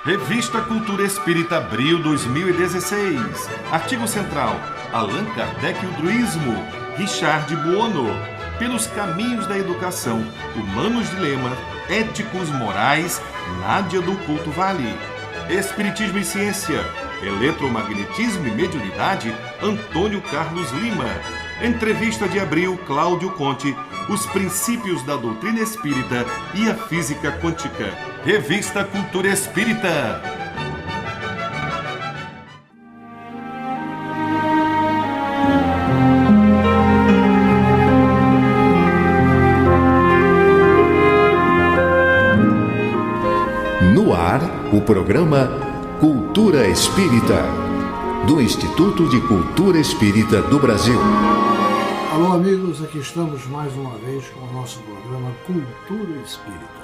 Revista Cultura Espírita Abril 2016. Artigo central: Allan Kardec e o Druismo. Richard Buono. Pelos caminhos da educação, humanos dilemas, éticos, morais, Nádia do Couto Vale. Espiritismo e ciência, eletromagnetismo e mediunidade, Antônio Carlos Lima. Entrevista de abril, Cláudio Conte, os princípios da doutrina espírita e a física quântica. Revista Cultura Espírita. No ar, o programa Cultura Espírita, do Instituto de Cultura Espírita do Brasil. Alô, amigos, aqui estamos mais uma vez com o nosso programa Cultura Espírita,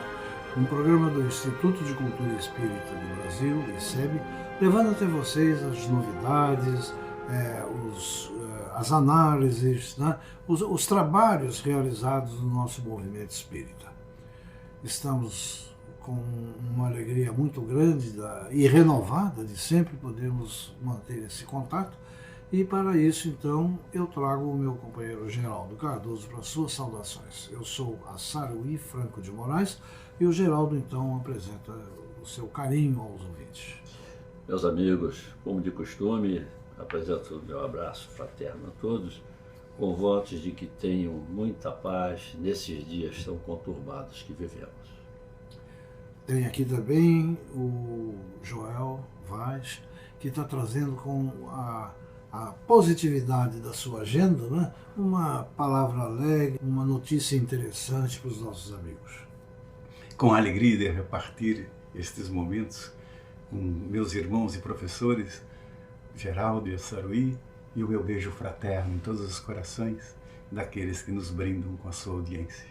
um programa do Instituto de Cultura Espírita do Brasil, ICEB, levando até vocês as novidades, as análises, né, os trabalhos realizados no nosso movimento espírita. Estamos com uma alegria muito grande e renovada de sempre podermos manter esse contato. E para isso, então, eu trago o meu companheiro Geraldo Cardoso para suas saudações. Eu sou a Saruí Franco de Moraes e o Geraldo, então, apresenta o seu carinho aos ouvintes. Meus amigos, como de costume, apresento o meu abraço fraterno a todos, com votos de que tenham muita paz nesses dias tão conturbados que vivemos. Tem aqui também o Joel Vaz, que está trazendo com a positividade da sua agenda, né, uma palavra alegre, uma notícia interessante para os nossos amigos. Com a alegria de repartir estes momentos com meus irmãos e professores, Geraldo e Saruí, e o meu beijo fraterno em todos os corações daqueles que nos brindam com a sua audiência.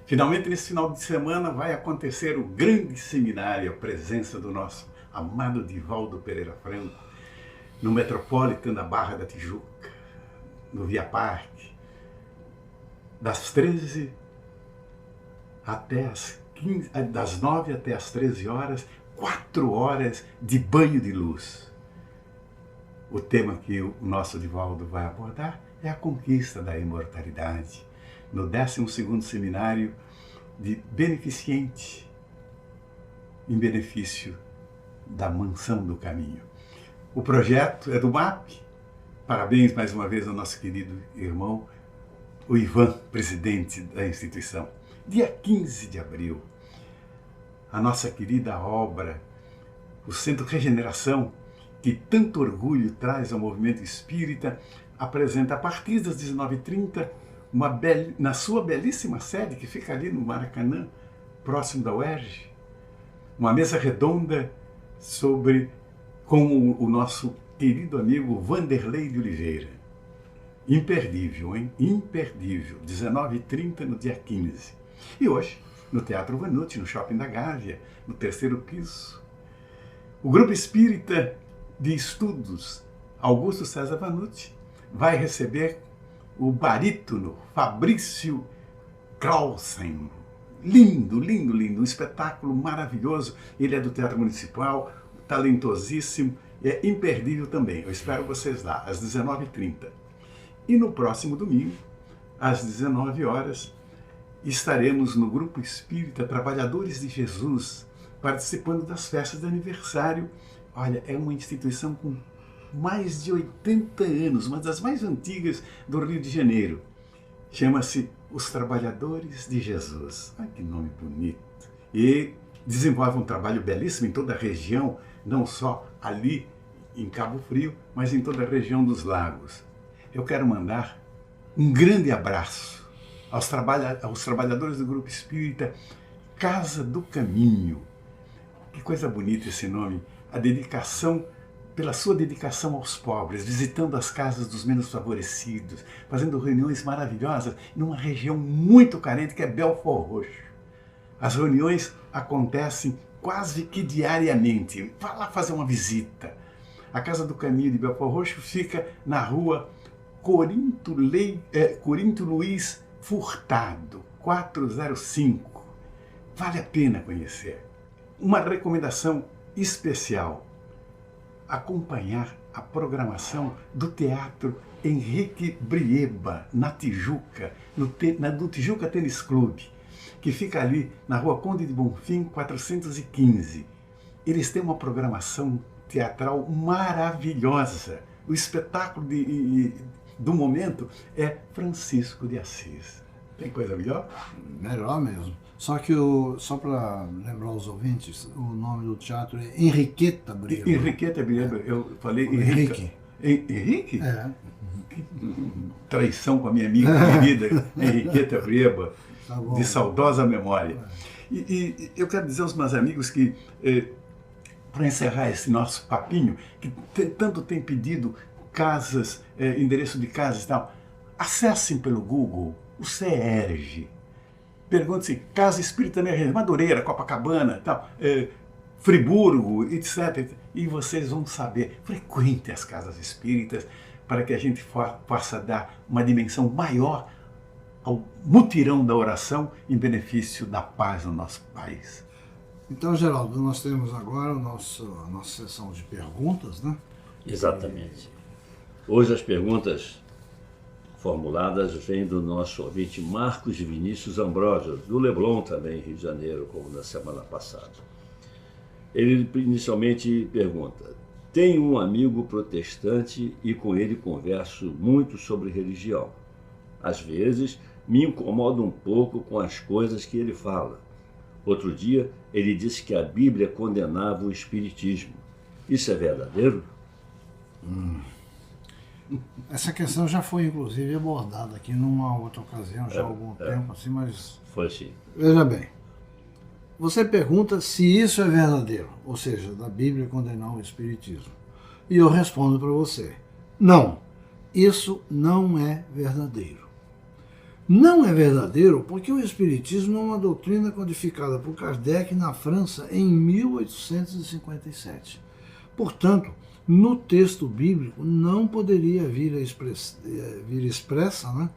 Finalmente, nesse final de semana, vai acontecer o grande seminário, a presença do nosso amado Divaldo Pereira Franco, no Metropolitan da Barra da Tijuca, no Via Parque, das 13 até as 15, das 9 até as 13 horas, 4 horas de banho de luz. O tema que o nosso Divaldo vai abordar é a conquista da imortalidade, no 12º Seminário de Beneficente, em benefício da Mansão do Caminho. O projeto é do MAP. Parabéns mais uma vez ao nosso querido irmão, o Ivan, presidente da instituição. Dia 15 de abril, a nossa querida obra, o Centro Regeneração, que tanto orgulho traz ao movimento espírita, apresenta a partir das 19h30, na sua belíssima sede, que fica ali no Maracanã, próximo da UERJ, uma mesa redonda com o nosso querido amigo Vanderlei de Oliveira. Imperdível, hein? Imperdível. 19h30 no dia 15. E hoje, no Teatro Vanucci, no Shopping da Gávea, no 3º piso, o Grupo Espírita de Estudos Augusto César Vanucci vai receber o barítono Fabrício Clausen. Lindo, lindo, lindo. Um espetáculo maravilhoso. Ele é do Teatro Municipal, talentosíssimo, é imperdível também. Eu espero vocês lá, às 19h30. E no próximo domingo, às 19 horas, estaremos no Grupo Espírita Trabalhadores de Jesus, participando das festas de aniversário. Olha, é uma instituição com mais de 80 anos, uma das mais antigas do Rio de Janeiro. Chama-se Os Trabalhadores de Jesus. Ai, que nome bonito! E desenvolve um trabalho belíssimo em toda a região, não só ali em Cabo Frio, mas em toda a região dos lagos. Eu quero mandar um grande abraço aos trabalhadores do Grupo Espírita Casa do Caminho. Que coisa bonita esse nome, pela sua dedicação aos pobres, visitando as casas dos menos favorecidos, fazendo reuniões maravilhosas numa região muito carente que é Belford Roxo. As reuniões acontecem quase que diariamente. Vá lá fazer uma visita. A Casa do Caminho de Belford Roxo fica na rua Corinto Luiz Furtado, 405. Vale a pena conhecer. Uma recomendação especial acompanhar a programação do Teatro Henrique Brieba, na Tijuca, no Tijuca Tênis Clube, que fica ali na Rua Conde de Bonfim, 415. Eles têm uma programação teatral maravilhosa. O espetáculo do momento é Francisco de Assis. Tem coisa melhor? Melhor mesmo. Só que, só para lembrar os ouvintes, o nome do teatro é Henriqueta Brieba. Henriqueta Brieba, eu falei Henrique. Henrique? É. Traição com a minha amiga querida Henriqueta Brieba, Tá bom. de saudosa memória. E eu quero dizer aos meus amigos que, para encerrar esse nosso papinho, que tanto tem pedido casas, endereço de casas e tal, acessem pelo Google o CERJ. Pergunte-se, Casa Espírita Madureira, Copacabana, tal, Friburgo, etc. E vocês vão saber. Frequente as casas espíritas para que a gente possa dar uma dimensão maior ao mutirão da oração em benefício da paz no nosso país. Então, Geraldo, nós temos agora a nossa sessão de perguntas, né? Exatamente. Hoje as perguntas formuladas vêm do nosso ouvinte Marcos Vinícius Ambrósio, do Leblon também, Rio de Janeiro, como na semana passada. Ele inicialmente pergunta: tenho um amigo protestante e com ele converso muito sobre religião. Às vezes me incomodo um pouco com as coisas que ele fala. Outro dia ele disse que a Bíblia condenava o espiritismo. Isso é verdadeiro? Essa questão já foi, inclusive, abordada aqui numa outra ocasião, já há algum tempo, assim, mas... Foi sim. Veja bem, você pergunta se isso é verdadeiro, ou seja, da Bíblia condenar o espiritismo. E eu respondo para você, não, isso não é verdadeiro. Não é verdadeiro porque o espiritismo é uma doutrina codificada por Kardec na França em 1857. Portanto, no texto bíblico não poderia vir expressa, né,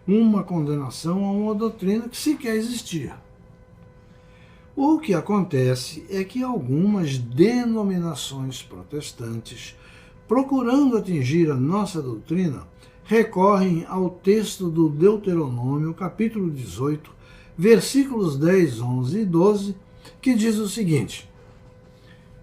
uma condenação a uma doutrina que sequer existia. O que acontece é que algumas denominações protestantes, procurando atingir a nossa doutrina, recorrem ao texto do Deuteronômio, capítulo 18, versículos 10, 11 e 12, que diz o seguinte: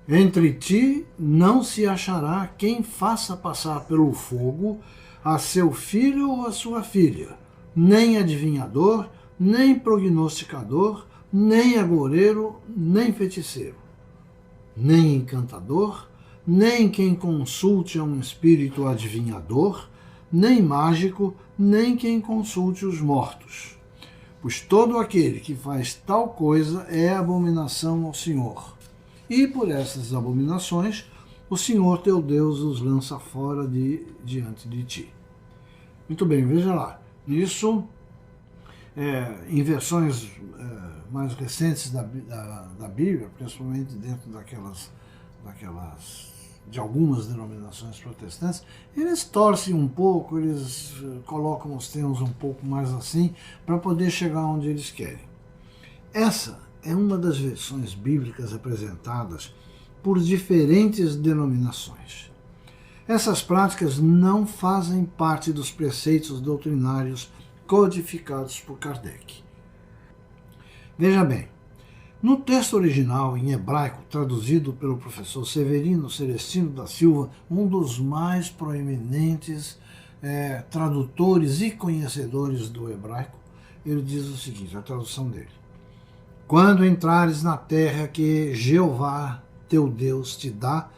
entre ti não se achará quem faça passar pelo fogo a seu filho ou a sua filha, nem adivinhador, nem prognosticador, nem agoureiro, nem feiticeiro, nem encantador, nem quem consulte a um espírito adivinhador, nem mágico, nem quem consulte os mortos. Pois todo aquele que faz tal coisa é abominação ao Senhor. E por essas abominações, o Senhor teu Deus os lança fora diante de ti. Muito bem, veja lá. Isso, em versões mais recentes da Bíblia, principalmente dentro de algumas denominações protestantes, eles torcem um pouco, eles colocam os termos um pouco mais assim, para poder chegar onde eles querem. Essa é uma das versões bíblicas apresentadas por diferentes denominações. Essas práticas não fazem parte dos preceitos doutrinários codificados por Kardec. Veja bem, no texto original em hebraico, traduzido pelo professor Severino Celestino da Silva, um dos mais proeminentes tradutores e conhecedores do hebraico, ele diz o seguinte, a tradução dele: quando entrares na terra que Jeová, teu Deus, te dá,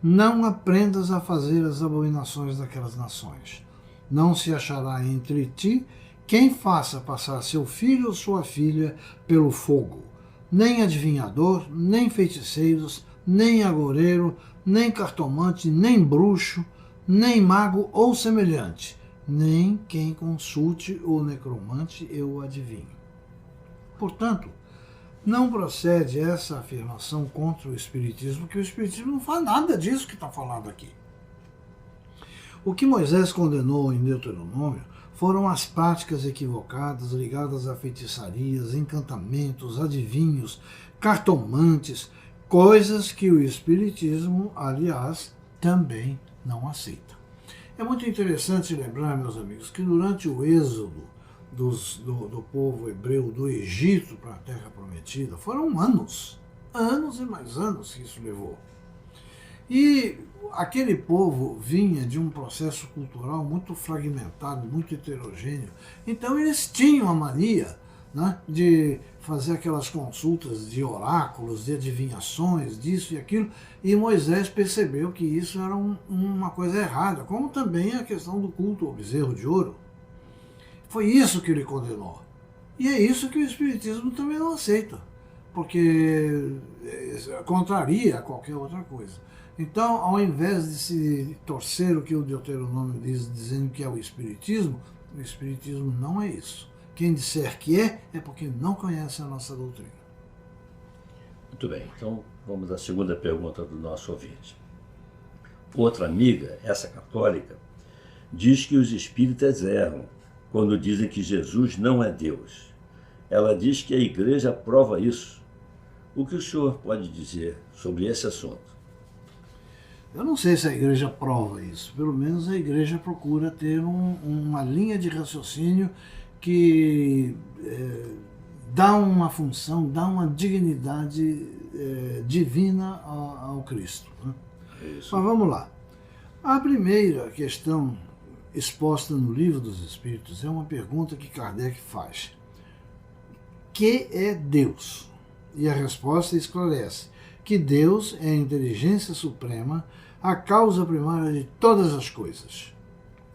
não aprendas a fazer as abominações daquelas nações. Não se achará entre ti quem faça passar seu filho ou sua filha pelo fogo, nem adivinhador, nem feiticeiros, nem agoureiro, nem cartomante, nem bruxo, nem mago ou semelhante, nem quem consulte o necromante e o adivinho. Portanto, não procede essa afirmação contra o Espiritismo, que o Espiritismo não faz nada disso que está falado aqui. O que Moisés condenou em Deuteronômio foram as práticas equivocadas ligadas a feitiçarias, encantamentos, adivinhos, cartomantes, coisas que o Espiritismo, aliás, também não aceita. É muito interessante lembrar, meus amigos, que durante o êxodo do povo hebreu do Egito para a Terra Prometida, foram anos e mais anos que isso levou. E aquele povo vinha de um processo cultural muito fragmentado, muito heterogêneo. Então eles tinham a mania, né, de fazer aquelas consultas de oráculos, de adivinhações, disso e aquilo, e Moisés percebeu que isso era uma coisa errada, como também a questão do culto ao bezerro de ouro. Foi isso que ele condenou. E é isso que o Espiritismo também não aceita, porque contraria qualquer outra coisa. Então, ao invés de se torcer o que o Deuteronômio diz, dizendo que é o Espiritismo não é isso. Quem disser que é porque não conhece a nossa doutrina. Muito bem, então vamos à segunda pergunta do nosso ouvinte. Outra amiga, essa católica, diz que os espíritas erram quando dizem que Jesus não é Deus. Ela diz que a igreja prova isso. O que o senhor pode dizer sobre esse assunto? Eu não sei se a igreja prova isso. Pelo menos a igreja procura ter uma linha de raciocínio que dá uma função, dá uma dignidade divina ao Cristo. Né? Isso. Mas vamos lá. A primeira questão exposta no Livro dos Espíritos é uma pergunta que Kardec faz. Que é Deus? E a resposta esclarece que Deus é a inteligência suprema, a causa primária de todas as coisas.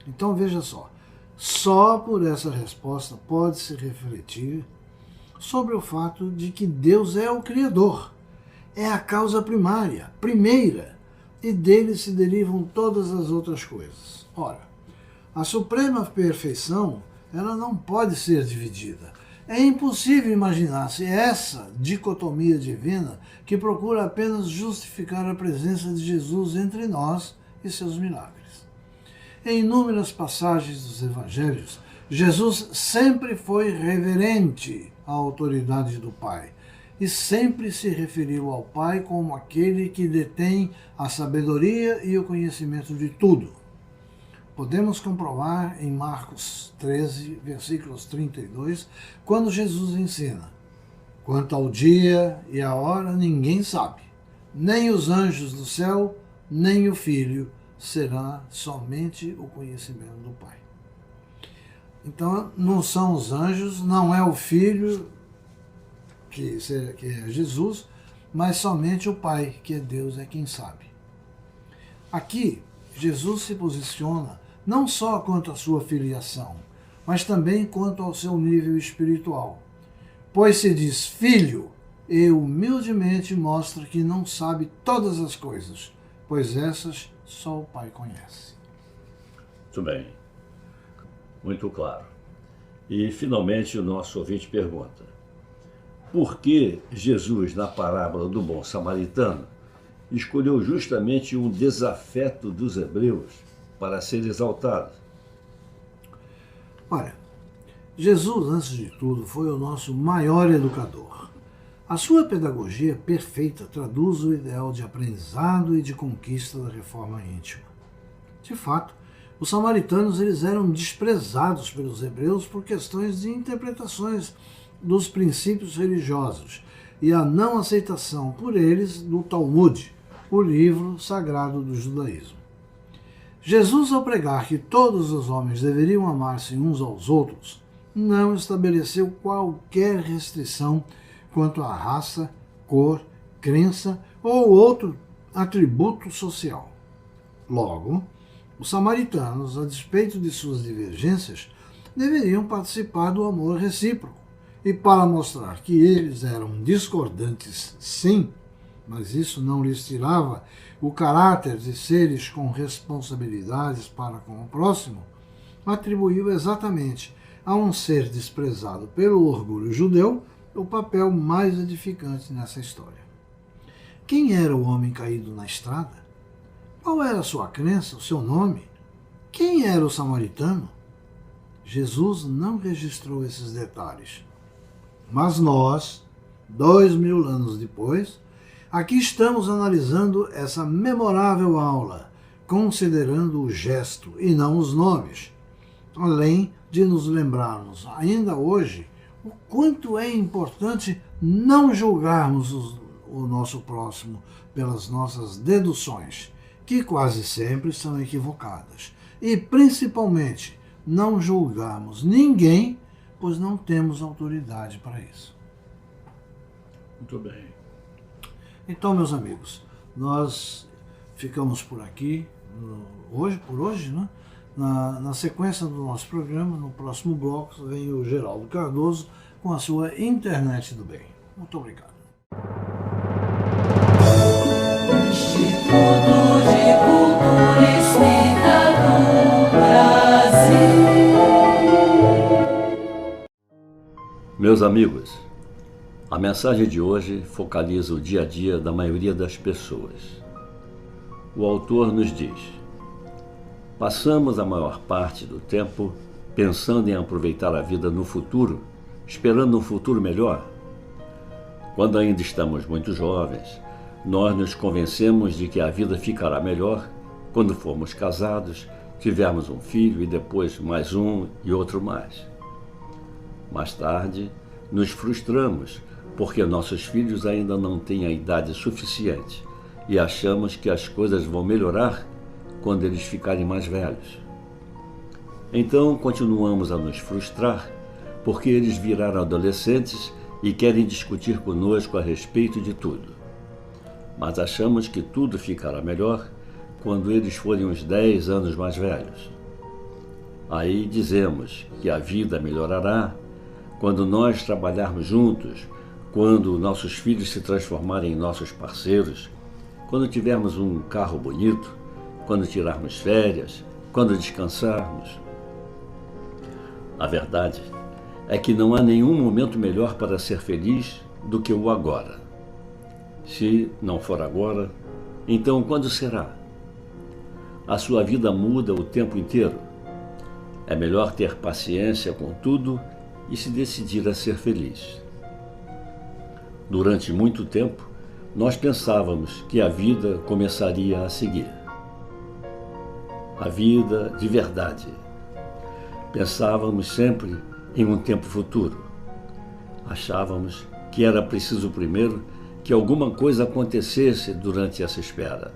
Então veja só por essa resposta pode-se refletir sobre o fato de que Deus é o Criador, é a causa primária, primeira, e dele se derivam todas as outras coisas. Ora, a suprema perfeição, ela não pode ser dividida. É impossível imaginar-se essa dicotomia divina que procura apenas justificar a presença de Jesus entre nós e seus milagres. Em inúmeras passagens dos Evangelhos, Jesus sempre foi reverente à autoridade do Pai e sempre se referiu ao Pai como aquele que detém a sabedoria e o conhecimento de tudo. Podemos comprovar em Marcos 13, versículos 32, quando Jesus ensina: quanto ao dia e à hora ninguém sabe, nem os anjos do céu, nem o Filho, será somente o conhecimento do Pai. Então, não são os anjos, não é o Filho, que é Jesus, mas somente o Pai, que é Deus, é quem sabe. Aqui, Jesus se posiciona não só quanto à sua filiação, mas também quanto ao seu nível espiritual. Pois se diz filho, e humildemente mostra que não sabe todas as coisas, pois essas só o Pai conhece. Muito bem, muito claro. E, finalmente, o nosso ouvinte pergunta: por que Jesus, na parábola do bom samaritano, escolheu justamente um desafeto dos hebreus para ser exaltado? Olha, Jesus, antes de tudo, foi o nosso maior educador. A sua pedagogia perfeita traduz o ideal de aprendizado e de conquista da reforma íntima. De fato, os samaritanos eles eram desprezados pelos hebreus por questões de interpretações dos princípios religiosos e a não aceitação por eles do Talmud, o livro sagrado do judaísmo. Jesus, ao pregar que todos os homens deveriam amar-se uns aos outros, não estabeleceu qualquer restrição quanto à raça, cor, crença ou outro atributo social. Logo, os samaritanos, a despeito de suas divergências, deveriam participar do amor recíproco. E para mostrar que eles eram discordantes, sim, mas isso não lhes tirava o caráter de seres com responsabilidades para com o próximo, atribuiu exatamente a um ser desprezado pelo orgulho judeu o papel mais edificante nessa história. Quem era o homem caído na estrada? Qual era a sua crença, o seu nome? Quem era o samaritano? Jesus não registrou esses detalhes. Mas nós, 2000 anos depois, Aqui estamos analisando essa memorável aula, considerando o gesto e não os nomes, além de nos lembrarmos ainda hoje o quanto é importante não julgarmos o nosso próximo pelas nossas deduções, que quase sempre são equivocadas, e principalmente não julgarmos ninguém, pois não temos autoridade para isso. Muito bem. Então, meus amigos, nós ficamos por aqui, por hoje, né? Na sequência do nosso programa, no próximo bloco, vem o Geraldo Cardoso com a sua Internet do Bem. Muito obrigado. Instituto de Cultura Espírita do Brasil. Meus amigos, a mensagem de hoje focaliza o dia a dia da maioria das pessoas. O autor nos diz: passamos a maior parte do tempo pensando em aproveitar a vida no futuro, esperando um futuro melhor. Quando ainda estamos muito jovens, nós nos convencemos de que a vida ficará melhor quando formos casados, tivermos um filho e depois mais um e outro mais. Mais tarde, nos frustramos porque nossos filhos ainda não têm a idade suficiente e achamos que as coisas vão melhorar quando eles ficarem mais velhos. Então continuamos a nos frustrar porque eles viraram adolescentes e querem discutir conosco a respeito de tudo. Mas achamos que tudo ficará melhor quando eles forem uns 10 anos mais velhos. Aí dizemos que a vida melhorará quando nós trabalharmos juntos, quando nossos filhos se transformarem em nossos parceiros, quando tivermos um carro bonito, quando tirarmos férias, quando descansarmos. A verdade é que não há nenhum momento melhor para ser feliz do que o agora. Se não for agora, então quando será? A sua vida muda o tempo inteiro. É melhor ter paciência com tudo e se decidir a ser feliz. Durante muito tempo, nós pensávamos que a vida começaria a seguir. A vida de verdade. Pensávamos sempre em um tempo futuro. Achávamos que era preciso primeiro que alguma coisa acontecesse durante essa espera.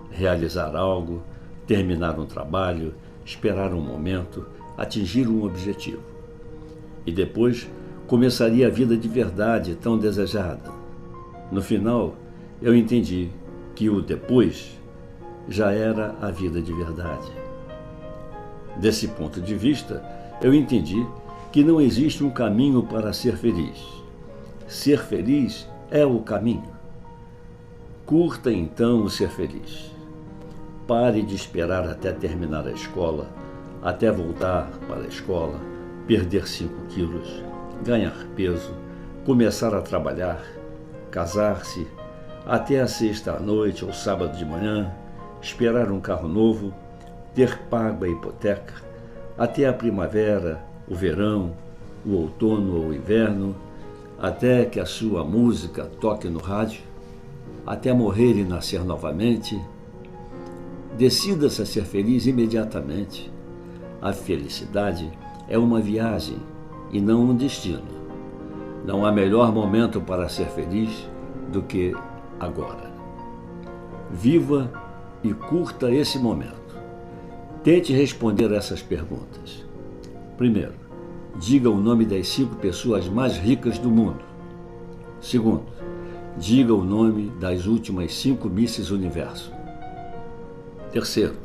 Realizar algo, terminar um trabalho, esperar um momento, atingir um objetivo. E depois começaria a vida de verdade tão desejada. No final, eu entendi que o depois já era a vida de verdade. Desse ponto de vista, eu entendi que não existe um caminho para ser feliz. Ser feliz é o caminho. Curta então o ser feliz. Pare de esperar até terminar a escola, até voltar para a escola, perder 5 quilos, ganhar peso, começar a trabalhar, casar-se, até a sexta à noite ou sábado de manhã, esperar um carro novo, ter pago a hipoteca, até a primavera, o verão, o outono ou o inverno, até que a sua música toque no rádio, até morrer e nascer novamente. Decida-se a ser feliz imediatamente. A felicidade é uma viagem e não um destino. Não há melhor momento para ser feliz do que agora. Viva e curta esse momento. Tente responder essas perguntas. Primeiro, diga o nome das 5 pessoas mais ricas do mundo. Segundo, diga o nome das últimas 5 Misses Universo. Terceiro,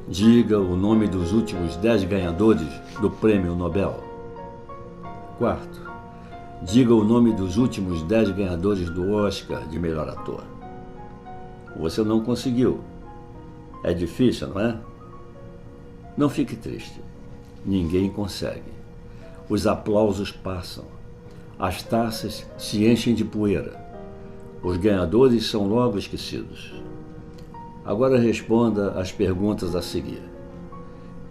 diga o nome dos últimos 10 ganhadores do Prêmio Nobel. Quarto, diga o nome dos últimos 10 ganhadores do Oscar de melhor ator. Você não conseguiu. É difícil, não é? Não fique triste. Ninguém consegue. Os aplausos passam. As taças se enchem de poeira. Os ganhadores são logo esquecidos. Agora responda às perguntas a seguir.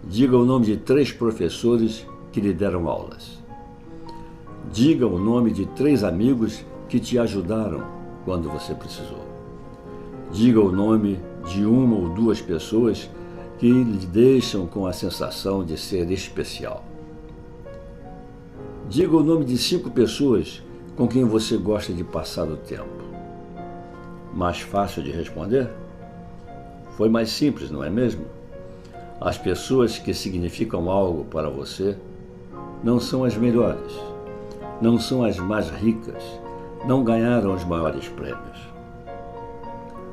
Diga o nome de 3 professores que lhe deram aulas. Diga o nome de 3 amigos que te ajudaram quando você precisou. Diga o nome de uma ou duas pessoas que lhe deixam com a sensação de ser especial. Diga o nome de 5 pessoas com quem você gosta de passar o tempo. Mais fácil de responder? Foi mais simples, não é mesmo? As pessoas que significam algo para você não são as melhores, não são as mais ricas, não ganharam os maiores prêmios.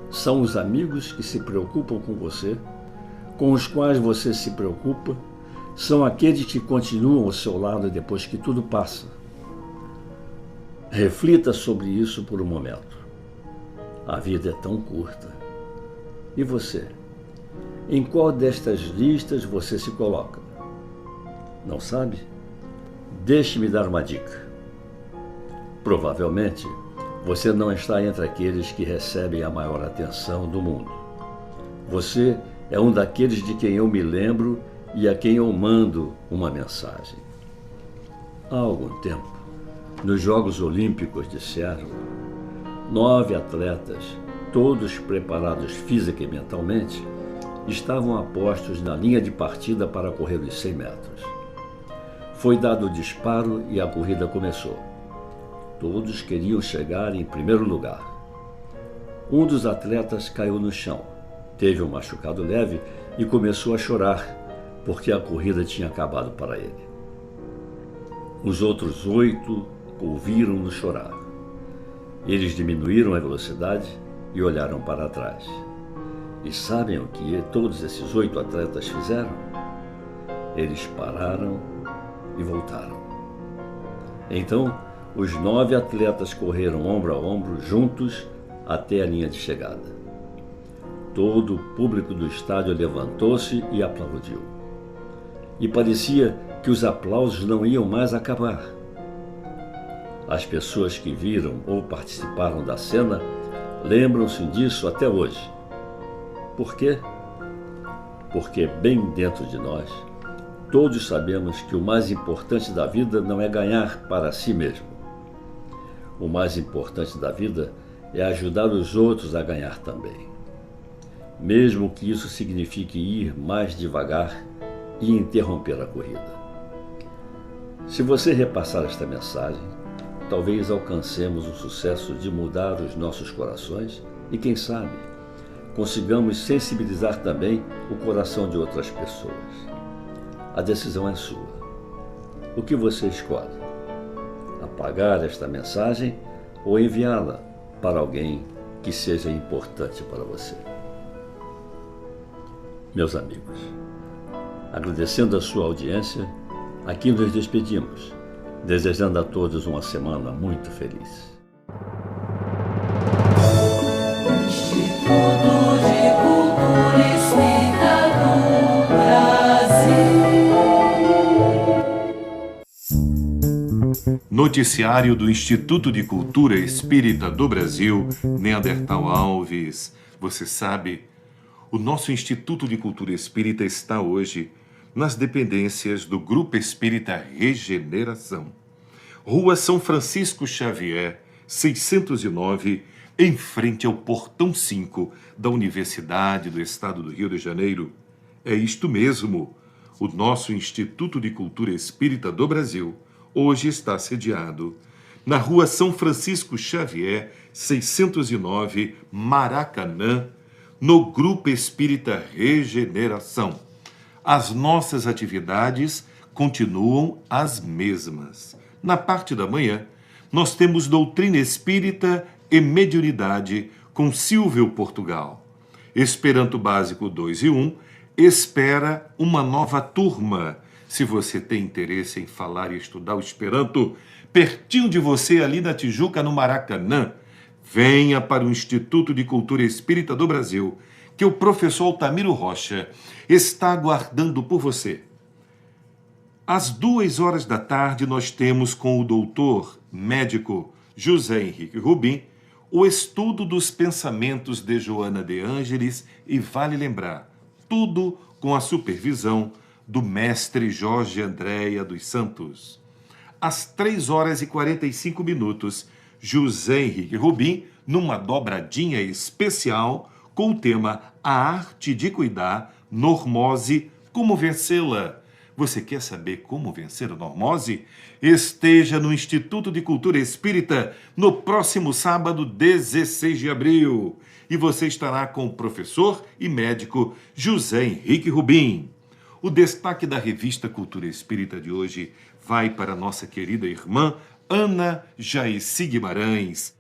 São os amigos que se preocupam com você, com os quais você se preocupa, são aqueles que continuam ao seu lado depois que tudo passa. Reflita sobre isso por um momento. A vida é tão curta. E você? Em qual destas listas você se coloca? Não sabe? Deixe-me dar uma dica. Provavelmente, você não está entre aqueles que recebem a maior atenção do mundo. Você é um daqueles de quem eu me lembro e a quem eu mando uma mensagem. Há algum tempo, nos Jogos Olímpicos de Seattle, 9 atletas, todos preparados física e mentalmente, estavam apostos na linha de partida para correr os 100 metros. Foi dado o disparo e a corrida começou. Todos queriam chegar em primeiro lugar. Um dos atletas caiu no chão, teve um machucado leve e começou a chorar, porque a corrida tinha acabado para ele. Os outros 8 ouviram-no chorar. Eles diminuíram a velocidade e olharam para trás. E sabem o que todos esses 8 atletas fizeram? Eles pararam e voltaram. Então, os 9 atletas correram ombro a ombro, juntos, até a linha de chegada. Todo o público do estádio levantou-se e aplaudiu. E parecia que os aplausos não iam mais acabar. As pessoas que viram ou participaram da cena lembram-se disso até hoje. Por quê? Porque bem dentro de nós, todos sabemos que o mais importante da vida não é ganhar para si mesmo. O mais importante da vida é ajudar os outros a ganhar também. Mesmo que isso signifique ir mais devagar e interromper a corrida. Se você repassar esta mensagem, talvez alcancemos o sucesso de mudar os nossos corações e, quem sabe, consigamos sensibilizar também o coração de outras pessoas. A decisão é sua. O que você escolhe? Apagar esta mensagem ou enviá-la para alguém que seja importante para você? Meus amigos, agradecendo a sua audiência, aqui nos despedimos, desejando a todos uma semana muito feliz. Instituto de Cultura Espírita do Brasil. Noticiário do Instituto de Cultura Espírita do Brasil, Neandertal Alves. Você sabe, o nosso Instituto de Cultura Espírita está hoje nas dependências do Grupo Espírita Regeneração. Rua São Francisco Xavier, 609, em frente ao Portão 5 da Universidade do Estado do Rio de Janeiro. É isto mesmo, o nosso Instituto de Cultura Espírita do Brasil hoje está sediado na Rua São Francisco Xavier, 609, Maracanã, no Grupo Espírita Regeneração. As nossas atividades continuam as mesmas. Na parte da manhã, nós temos Doutrina Espírita e Mediunidade com Silvio Portugal. Esperanto Básico 2 e 1 espera uma nova turma. Se você tem interesse em falar e estudar o Esperanto, pertinho de você, ali na Tijuca, no Maracanã, venha para o Instituto de Cultura Espírita do Brasil, que o professor Altamiro Rocha está aguardando por você. Às 2 da tarde, nós temos com o doutor médico José Henrique Rubim o estudo dos pensamentos de Joana de Ângeles e vale lembrar, tudo com a supervisão do mestre Jorge Andréia dos Santos. Às 3h45, José Henrique Rubim numa dobradinha especial com o tema A Arte de Cuidar, Normose, Como Vencê-la. Você quer saber como vencer a normose? Esteja no Instituto de Cultura Espírita no próximo sábado, 16 de abril. E você estará com o professor e médico José Henrique Rubim. O destaque da revista Cultura Espírita de hoje vai para nossa querida irmã Ana Jaeci Guimarães.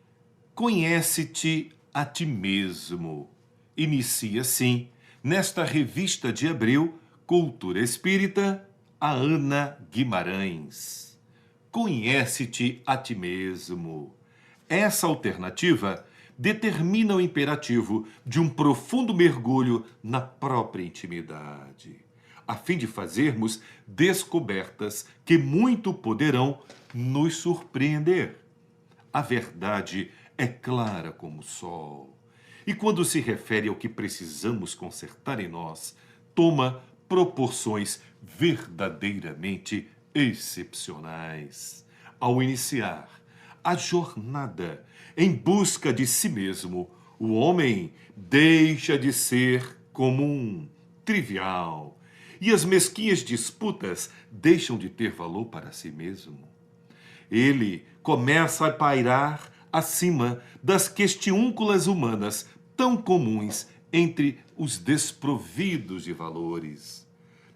Conhece-te a ti mesmo. Inicia assim, nesta revista de abril, Cultura Espírita, a Ana Guimarães. Conhece-te a ti mesmo. Essa alternativa determina o imperativo de um profundo mergulho na própria intimidade, a fim de fazermos descobertas que muito poderão nos surpreender. A verdade é clara como o sol, e quando se refere ao que precisamos consertar em nós, toma proporções verdadeiramente excepcionais. Ao iniciar a jornada em busca de si mesmo, o homem deixa de ser comum, trivial, e as mesquinhas disputas deixam de ter valor para si mesmo. Ele começa a pairar acima das questiúnculas humanas tão comuns entre os desprovidos de valores.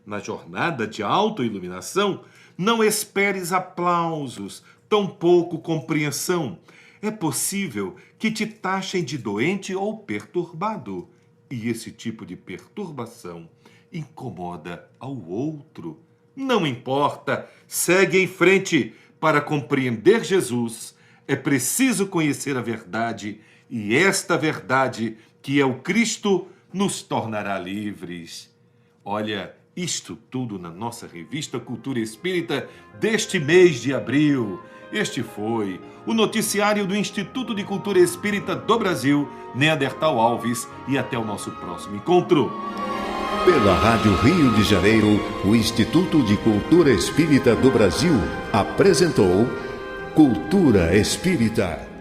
Na jornada de autoiluminação, não esperes aplausos, tampouco compreensão. É possível que te taxem de doente ou perturbado. E esse tipo de perturbação incomoda ao outro. Não importa, segue em frente. Para compreender Jesus, é preciso conhecer a verdade, e esta verdade, que é o Cristo, nos tornará livres. Olha, isto tudo na nossa revista Cultura Espírita deste mês de abril. Este foi o noticiário do Instituto de Cultura Espírita do Brasil, Neandertal Alves, e até o nosso próximo encontro. Pela Rádio Rio de Janeiro, o Instituto de Cultura Espírita do Brasil apresentou Cultura Espírita.